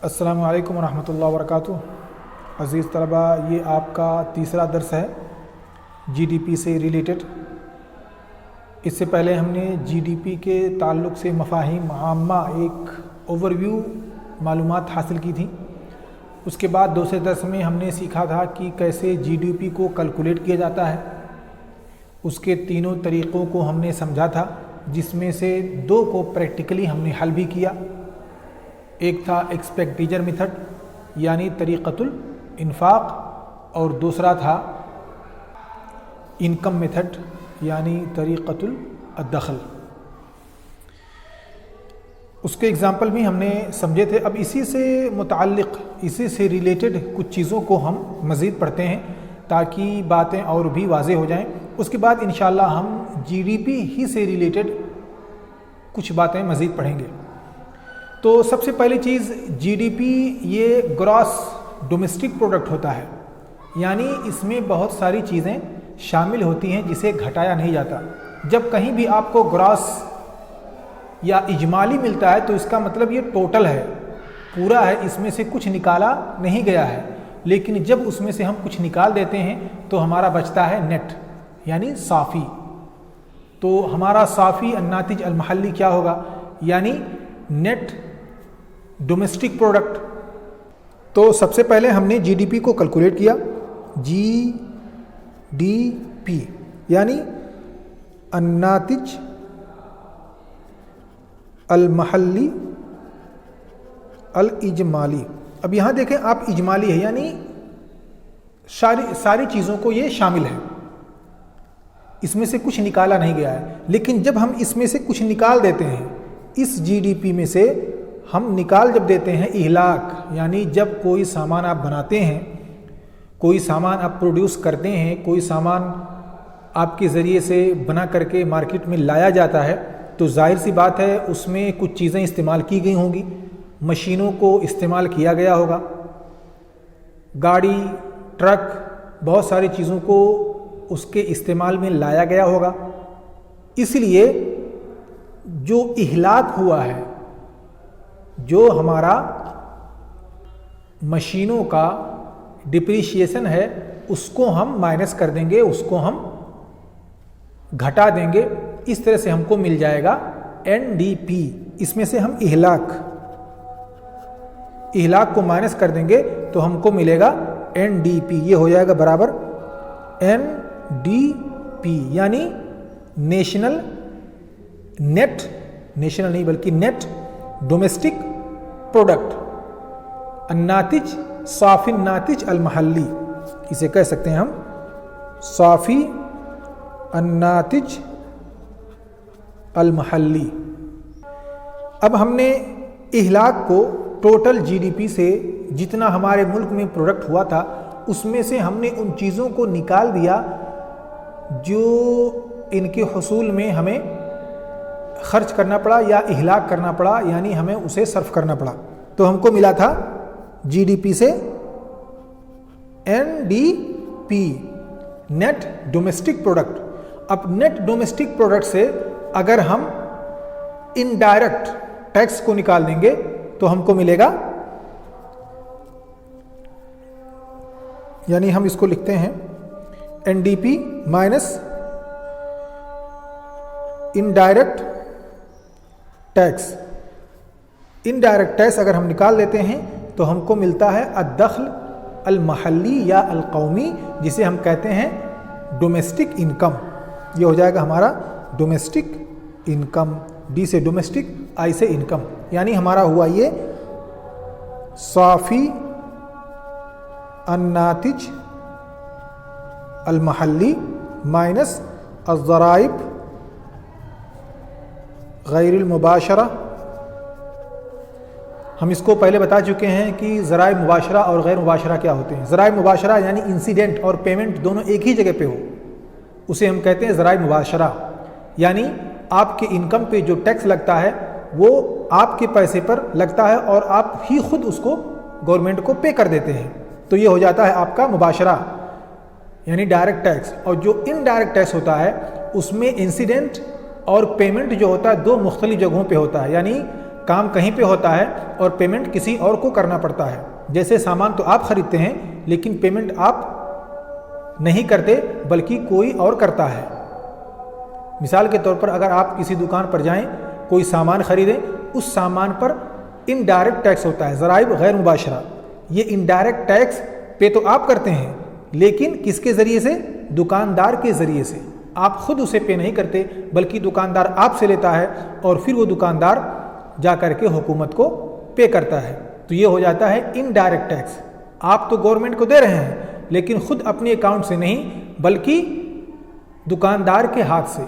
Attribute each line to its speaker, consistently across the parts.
Speaker 1: السلام علیکم ورحمۃ اللہ وبرکاتہ۔ عزیز طلبہ، یہ آپ کا تیسرا درس ہے جی ڈی پی سے ریلیٹڈ۔ اس سے پہلے ہم نے جی ڈی پی کے تعلق سے مفاہیم عامہ ایک اوور ویو معلومات حاصل کی تھیں۔ اس کے بعد دوسرے درس میں ہم نے سیکھا تھا کہ کیسے جی ڈی پی کو کیلکولیٹ کیا جاتا ہے۔ اس کے تینوں طریقوں کو ہم نے سمجھا تھا، جس میں سے دو کو پریکٹیکلی ہم نے حل بھی کیا۔ ایک تھا ایکسپینڈیچر میتھڈ یعنی طریقۃ الانفاق، اور دوسرا تھا انکم میتھڈ یعنی طریقۃ الدخل۔ اس کے اگزامپل بھی ہم نے سمجھے تھے۔ اب اسی سے متعلق، اسی سے ریلیٹڈ کچھ چیزوں کو ہم مزید پڑھتے ہیں تاکہ باتیں اور بھی واضح ہو جائیں۔ اس کے بعد انشاءاللہ ہم جی ڈی پی ہی سے ریلیٹڈ کچھ باتیں مزید پڑھیں گے۔ تو سب سے پہلی چیز، جی ڈی پی یہ گراس ڈومیسٹک پروڈکٹ ہوتا ہے، یعنی اس میں بہت ساری چیزیں شامل ہوتی ہیں جسے گھٹایا نہیں جاتا۔ جب کہیں بھی آپ کو گراس یا اجمالی ملتا ہے تو اس کا مطلب یہ ٹوٹل ہے، پورا ہے، اس میں سے کچھ نکالا نہیں گیا ہے۔ لیکن جب اس میں سے ہم کچھ نکال دیتے ہیں تو ہمارا بچتا ہے نیٹ یعنی صافی۔ تو ہمارا صافی الناتج المحلی کیا ہوگا؟ یعنی نیٹ ڈومیسٹک پروڈکٹ۔ تو سب سے پہلے ہم نے جی ڈی پی کو کیلکولیٹ کیا۔ جی ڈی پی یعنی الناتج المحلی الاجمالی۔ اب یہاں دیکھیں، آپ اجمالی ہے یعنی ساری چیزوں کو یہ شامل ہے، اس میں سے کچھ نکالا نہیں گیا ہے۔ لیکن جب ہم اس میں سے کچھ نکال دیتے ہیں، اس جی ڈی پی میں سے ہم نکال جب دیتے ہیں اہلاک، یعنی جب کوئی سامان آپ بناتے ہیں، کوئی سامان آپ پروڈیوس کرتے ہیں، کوئی سامان آپ کے ذریعے سے بنا کر کے مارکیٹ میں لایا جاتا ہے، تو ظاہر سی بات ہے اس میں کچھ چیزیں استعمال کی گئی ہوں گی، مشینوں کو استعمال کیا گیا ہوگا، گاڑی، ٹرک، بہت ساری چیزوں کو اس کے استعمال میں لایا گیا ہوگا۔ اس لیے جو اہلاک ہوا ہے، جو ہمارا مشینوں کا ڈپریشیشن ہے، اس کو ہم مائنس کر دیں گے، اس کو ہم گھٹا دیں گے۔ اس طرح سے ہم کو مل جائے گا این ڈی پی۔ اس میں سے ہم اہلاک کو مائنس کر دیں گے تو ہم کو ملے گا این ڈی پی۔ یہ ہو جائے گا برابر این ڈی پی یعنی نیشنل نہیں بلکہ نیٹ ڈومیسٹک پروڈکٹ، الناتج، صافی الناتج المحلی، اسے کہہ سکتے ہیں ہم صافی الناتج المحلی۔ اب ہم نے اہلاک کو ٹوٹل جی ڈی پی سے جتنا ہمارے ملک میں پروڈکٹ ہوا تھا، اس میں سے ہم نے ان چیزوں کو نکال دیا جو ان کے حصول میں ہمیں خرچ کرنا پڑا یا اہلاک کرنا پڑا، یعنی ہمیں اسے صرف کرنا پڑا۔ تو ہم کو ملا تھا جی ڈی پی سے N D P, net domestic product. اب نیٹ ڈومیسٹک پروڈکٹ سے اگر ہم انڈائریکٹ ٹیکس کو نکال دیں گے تو ہم کو ملے گا، یعنی ہم اس کو لکھتے ہیں N D P minus indirect tax. Indirect tax اگر ہم نکال لیتے ہیں تو ہم کو ملتا ہے الدخل المحلی یا القومی، جسے ہم کہتے ہیں ڈومیسٹک انکم۔ یہ ہو جائے گا ہمارا ڈومیسٹک انکم، ڈی سے ڈومیسٹک، آئی سے انکم، یعنی ہمارا ہوا یہ صافی الناتج المحلی مائنس الضرائب غیر المباشرہ۔ ہم اس کو پہلے بتا چکے ہیں کہ ذرائع مباشرہ اور غیر مباشرہ کیا ہوتے ہیں۔ ذرائع مباشرہ یعنی انسیڈنٹ اور پیمنٹ دونوں ایک ہی جگہ پہ ہو، اسے ہم کہتے ہیں ذرائع مباشرہ، یعنی آپ کے انکم پہ جو ٹیکس لگتا ہے وہ آپ کے پیسے پر لگتا ہے اور آپ ہی خود اس کو گورنمنٹ کو پے کر دیتے ہیں، تو یہ ہو جاتا ہے آپ کا مباشرہ یعنی ڈائریکٹ ٹیکس۔ اور جو انڈائریکٹ ٹیکس ہوتا ہے اس میں انسیڈنٹ اور پیمنٹ جو ہوتا ہے دو مختلف جگہوں پہ ہوتا ہے، یعنی کام کہیں پہ ہوتا ہے اور پیمنٹ کسی اور کو کرنا پڑتا ہے. جیسے سامان تو آپ خریدتے ہیں لیکن پیمنٹ آپ نہیں کرتے بلکہ کوئی اور کرتا ہے. مثال کے طور پر اگر آپ کسی دکان پر جائیں کوئی سامان خریدیں, اس سامان پر انڈائریکٹ ٹیکس ہوتا ہے, ضرائب غیر مباشرہ. یہ انڈائریکٹ ٹیکس پے تو آپ کرتے ہیں لیکن کس کے ذریعے سے؟ دکاندار کے ذریعے سے. آپ خود اسے پے نہیں کرتے بلکہ دکاندار آپ سے لیتا ہے اور پھر وہ دکاندار جا کر کے حکومت کو پے کرتا ہے. تو یہ ہو جاتا ہے انڈائریکٹ ٹیکس. آپ تو گورنمنٹ کو دے رہے ہیں لیکن خود اپنے اکاؤنٹ سے نہیں بلکہ دکاندار کے ہاتھ سے.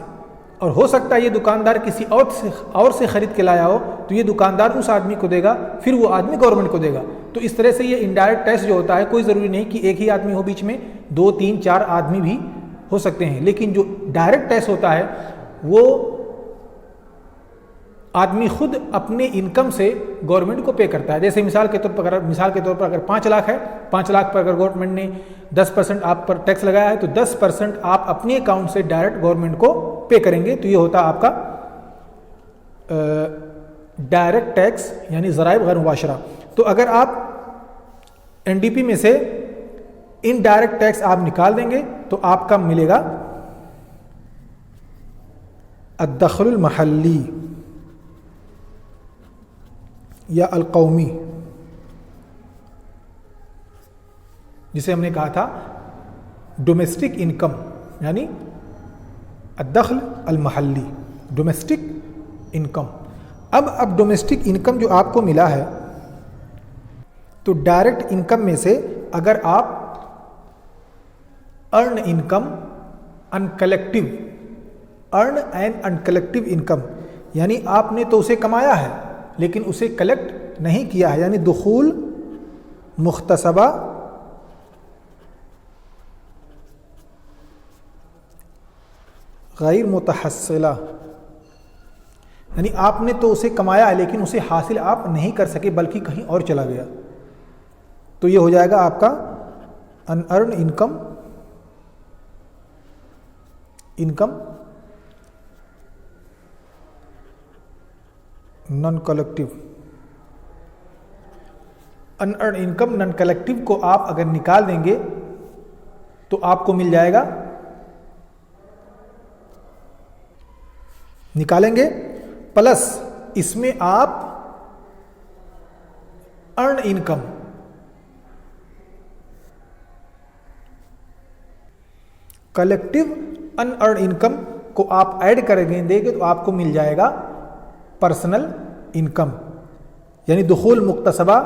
Speaker 1: اور ہو سکتا ہے یہ دکاندار کسی اور سے خرید کے لایا ہو تو یہ دکاندار اس آدمی کو دے گا, پھر وہ آدمی گورنمنٹ کو دے گا. تو اس طرح سے یہ انڈائریکٹ ٹیکس جو ہوتا ہے, کوئی ضروری نہیں کہ ایک ہی آدمی ہو, بیچ میں 2 3 4 آدمی بھی ہو سکتے ہیں. لیکن جو ڈائریکٹ ٹیکس ہوتا ہے وہ آدمی خود اپنے انکم سے گورنمنٹ کو پے کرتا ہے. جیسے مثال کے طور پر اگر 5 لاکھ ہے, 5 لاکھ پر اگر گورنمنٹ نے 10% آپ پر ٹیکس لگایا ہے تو 10% آپ اپنے اکاؤنٹ سے ڈائریکٹ گورنمنٹ کو پے کریں گے. تو یہ ہوتا آپ کا ڈائریکٹ ٹیکس یعنی ضرائب غیر مباشرہ. تو اگر آپ این ڈی پی میں سے انڈائریکٹ ٹیکس آپ نکال دیں گے تو آپ کا ملے گا الدخل المحلی یا القومی, جسے ہم نے کہا تھا ڈومیسٹک انکم یعنی الدخل المحلی, ڈومیسٹک انکم. اب ڈومیسٹک انکم جو آپ کو ملا ہے تو ڈائریکٹ انکم میں سے اگر آپ ارن انکم انکلیکٹیو, ارن اینڈ انکلیکٹیو انکم یعنی آپ نے تو اسے کمایا ہے لیکن اسے کلیکٹ نہیں کیا ہے, یعنی دخول مختصبہ غیر متحصلہ, یعنی آپ نے تو اسے کمایا ہے لیکن اسے حاصل آپ نہیں کر سکے بلکہ کہیں اور چلا گیا. تو یہ ہو جائے گا آپ کا ان ارن انکم نان کلیکٹیو. ان ارن انکم نان کلیکٹیو کو آپ اگر نکال دیں گے تو آپ کو مل جائے گا, نکالیں گے پلس اس میں آپ ارن انکم کلیکٹیو ان ارن انکم کو آپ ایڈ کر دیں گے تو آپ کو مل جائے گا پرسنل انکم, یعنی دخول مکتسبہ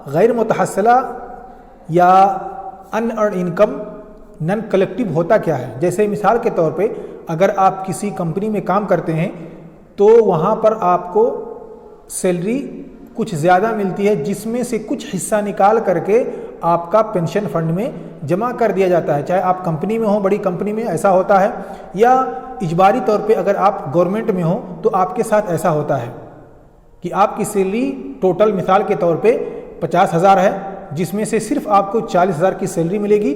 Speaker 1: غیر متحصلہ یا ان ارن انکم نان کلیکٹیو ہوتا کیا ہے. جیسے مثال کے طور پہ اگر آپ کسی کمپنی میں کام کرتے ہیں تو وہاں پر آپ کو سیلری کچھ زیادہ ملتی ہے جس میں سے کچھ حصہ نکال کر کے آپ کا پینشن فنڈ میں جمع کر دیا جاتا ہے, چاہے آپ کمپنی میں ہوں, بڑی کمپنی میں ایسا ہوتا ہے, یا اجباری طور پہ اگر آپ گورنمنٹ میں ہوں تو آپ کے ساتھ ایسا ہوتا ہے کہ آپ کی سیلری ٹوٹل مثال کے طور پہ 50,000 ہے جس میں سے صرف آپ کو 40,000 کی سیلری ملے گی,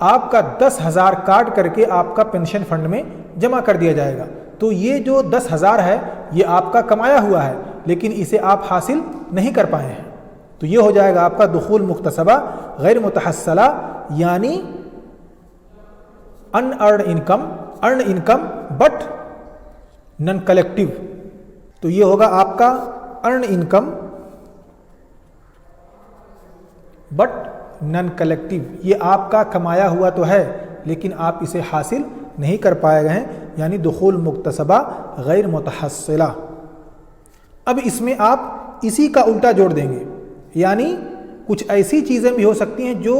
Speaker 1: آپ کا 10,000 کاٹ کر کے آپ کا پینشن فنڈ میں جمع کر دیا جائے گا. تو یہ جو 10,000 ہے یہ آپ کا کمایا ہوا ہے لیکن اسے آپ حاصل نہیں کر پائے ہیں. تو یہ ہو جائے گا آپ کا دخول مکتسبہ غیر متحصلہ یعنی ان ارن انکم بٹ نان کلیکٹیو. تو یہ ہوگا آپ کا ارن انکم بٹ نان کلیکٹیو, یہ آپ کا کمایا ہوا تو ہے لیکن آپ اسے حاصل نہیں کر پائے گئے ہیں, یعنی دخول مکتسبہ غیر متحصلہ. اب اس میں آپ اسی کا الٹا جوڑ دیں گے, یعنی کچھ ایسی چیزیں بھی ہو سکتی ہیں جو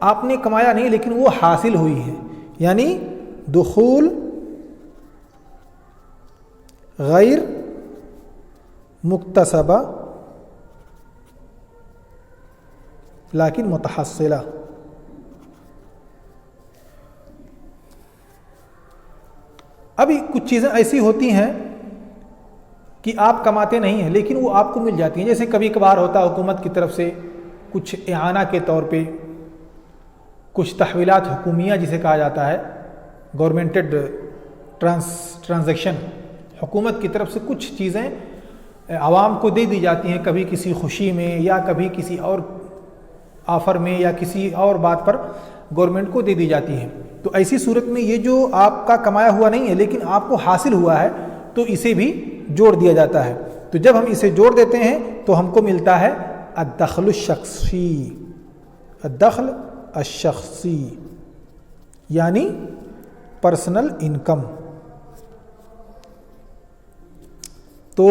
Speaker 1: آپ نے کمایا نہیں لیکن وہ حاصل ہوئی ہیں, یعنی دخول غیر مکتسبہ لیکن متحصلہ. ابھی کچھ چیزیں ایسی ہوتی ہیں کہ آپ کماتے نہیں ہیں لیکن وہ آپ کو مل جاتی ہیں. جیسے کبھی کبھار ہوتا ہے حکومت کی طرف سے کچھ اعانہ کے طور پہ کچھ تحویلات حکومیہ جسے کہا جاتا ہے, گورنمنٹڈ ٹرانزیکشن, حکومت کی طرف سے کچھ چیزیں عوام کو دے دی جاتی ہیں، کبھی کسی خوشی میں یا کبھی کسی اور آفر میں یا کسی اور بات پر گورنمنٹ کو دے دی جاتی ہیں۔ تو ایسی صورت میں یہ جو آپ کا کمایا ہوا نہیں ہے لیکن آپ کو حاصل ہوا ہے تو اسے بھی جوڑ دیا جاتا ہے۔ تو جب ہم اسے جوڑ دیتے ہیں تو ہم کو ملتا ہے الدخل الشخصی، الدخل الشخصی یعنی پرسنل انکم۔ تو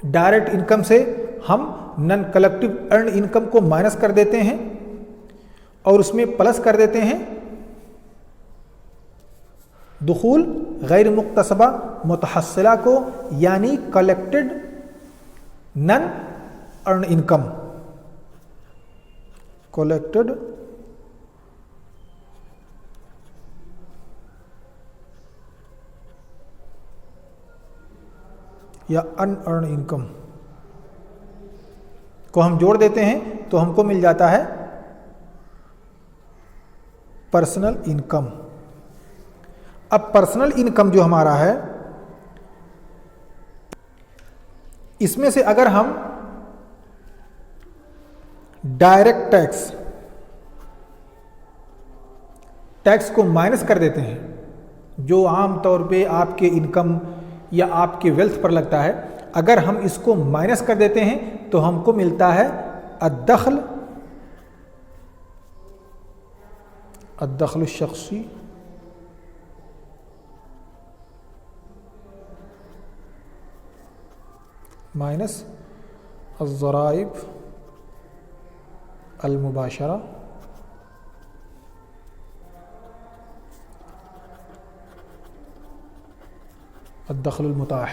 Speaker 1: ڈائریکٹ انکم سے ہم نن کلیکٹو ارن انکم کو مائنس کر دیتے ہیں اور اس میں پلس کر دیتے ہیں دخول غیر مکتسبہ متحصلہ کو، یعنی کلیکٹڈ نن ارن انکم، کلیکٹڈ یا ان ارن انکم کو ہم جوڑ دیتے ہیں تو ہم کو مل جاتا ہے پرسنل انکم۔ اب پرسنل انکم جو ہمارا ہے اس میں سے اگر ہم ڈائریکٹ ٹیکس کو مائنس کر دیتے ہیں جو عام طور پہ آپ کے انکم یا آپ کے ویلتھ پر لگتا ہے، اگر ہم اس کو مائنس کر دیتے ہیں تو ہم کو ملتا ہے الدخل الشخصی مائنس الضرائب المباشرہ الدخل المتاح،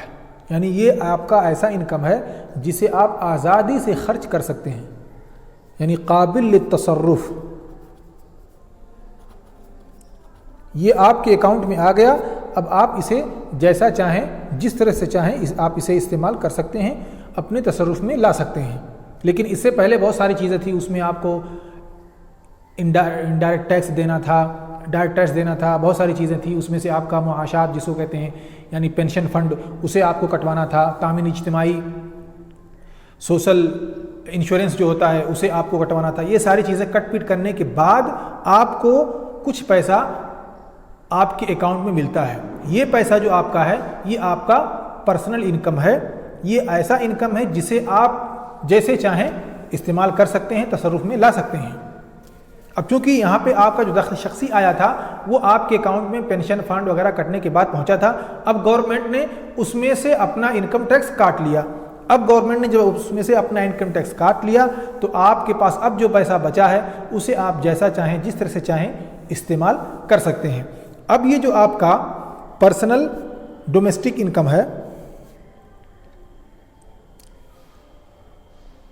Speaker 1: یعنی یہ آپ کا ایسا انکم ہے جسے آپ آزادی سے خرچ کر سکتے ہیں، یعنی قابل للتصرف۔ یہ آپ کے اکاؤنٹ میں آ گیا، اب آپ اسے جیسا چاہیں جس طرح سے چاہیں آپ اسے استعمال کر سکتے ہیں، اپنے تصرف میں لا سکتے ہیں۔ لیکن اس سے پہلے بہت ساری چیزیں تھیں، اس میں آپ کو انڈائریکٹ ٹیکس دینا تھا، ڈائریکٹ ٹیکس دینا تھا، بہت ساری چیزیں تھیں، اس میں سے آپ کا معاشات جس کو کہتے ہیں یعنی پینشن فنڈ اسے آپ کو کٹوانا تھا، تامین اجتماعی سوشل انشورنس جو ہوتا ہے اسے آپ کو کٹوانا تھا۔ یہ ساری چیزیں کٹ پیٹ کرنے کے بعد آپ کو کچھ پیسہ آپ کے اکاؤنٹ میں ملتا ہے۔ یہ پیسہ جو آپ کا ہے یہ آپ کا پرسنل انکم ہے، یہ ایسا انکم ہے جسے آپ جیسے چاہیں استعمال کر سکتے ہیں، تصرف میں لا سکتے ہیں۔ اب چونکہ یہاں پہ آپ کا جو دخل شخصی آیا تھا وہ آپ کے اکاؤنٹ میں پینشن فنڈ وغیرہ کٹنے کے بعد پہنچا تھا، اب گورنمنٹ نے اس میں سے اپنا انکم ٹیکس کاٹ لیا۔ اب گورنمنٹ نے جب اس میں سے اپنا انکم ٹیکس کاٹ لیا تو آپ کے پاس اب جو پیسہ بچا ہے اسے آپ جیسا چاہیں جس طرح سے چاہیں استعمال کر سکتے ہیں۔ اب یہ جو آپ کا پرسنل ڈومیسٹک انکم ہے،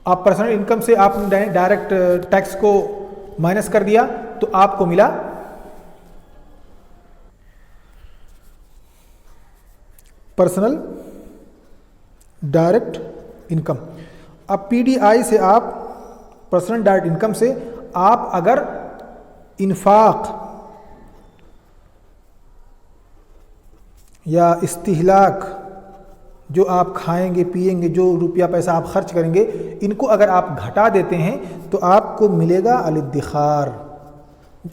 Speaker 1: آپ پرسنل انکم سے آپ نے ڈائریکٹ ٹیکس کو مائنس کر دیا تو آپ کو ملا پرسنل ڈائریکٹ انکم۔ اب پی ڈی آئی سے آپ پرسنل ڈائریکٹ انکم سے آپ اگر انفاق یا استہلاک جو آپ کھائیں گے پیئیں گے، جو روپیہ پیسہ آپ خرچ کریں گے، ان کو اگر آپ گھٹا دیتے ہیں تو آپ کو ملے گا الادخار۔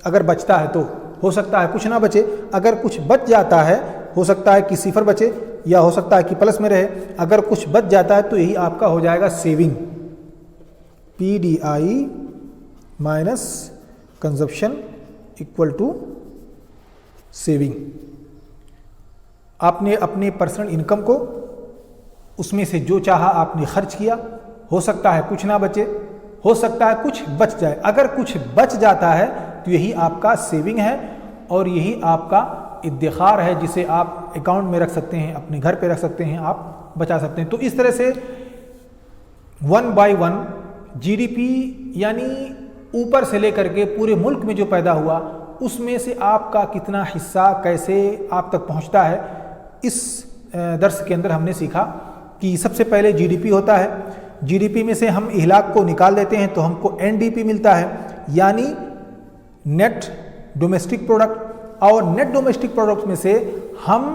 Speaker 1: اگر بچتا ہے تو ہو سکتا ہے کچھ نہ بچے، اگر کچھ بچ جاتا ہے ہو سکتا ہے کہ صفر بچے یا ہو سکتا ہے کہ پلس میں رہے، اگر کچھ بچ جاتا ہے تو یہی آپ کا ہو جائے گا saving, P D I minus consumption equal to saving. آپ نے اپنے پرسنل انکم کو اس میں سے جو چاہا آپ نے خرچ کیا، ہو سکتا ہے کچھ نہ بچے، ہو سکتا ہے کچھ بچ جائے، اگر کچھ بچ جاتا ہے تو یہی آپ کا سیونگ ہے اور یہی آپ کا ادخار ہے جسے آپ اکاؤنٹ میں رکھ سکتے ہیں، اپنے گھر پہ رکھ سکتے ہیں، آپ بچا سکتے ہیں۔ تو اس طرح سے 1 بائی 1 جی ڈی پی یعنی اوپر سے لے کر کے پورے ملک میں جو پیدا ہوا اس میں سے آپ کا کتنا حصہ کیسے آپ تک پہنچتا ہے، اس درس کے اندر ہم نے سیکھا کہ سب سے پہلے جی ڈی پی ہوتا ہے، جی ڈی پی میں سے ہم اہلاک کو نکال دیتے ہیں تو ہم کو این ڈی پی ملتا ہے، یعنی نیٹ ڈومیسٹک پروڈکٹ، اور نیٹ ڈومیسٹک پروڈکٹ میں سے ہم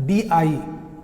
Speaker 1: DI,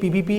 Speaker 1: PPP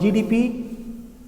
Speaker 1: GDP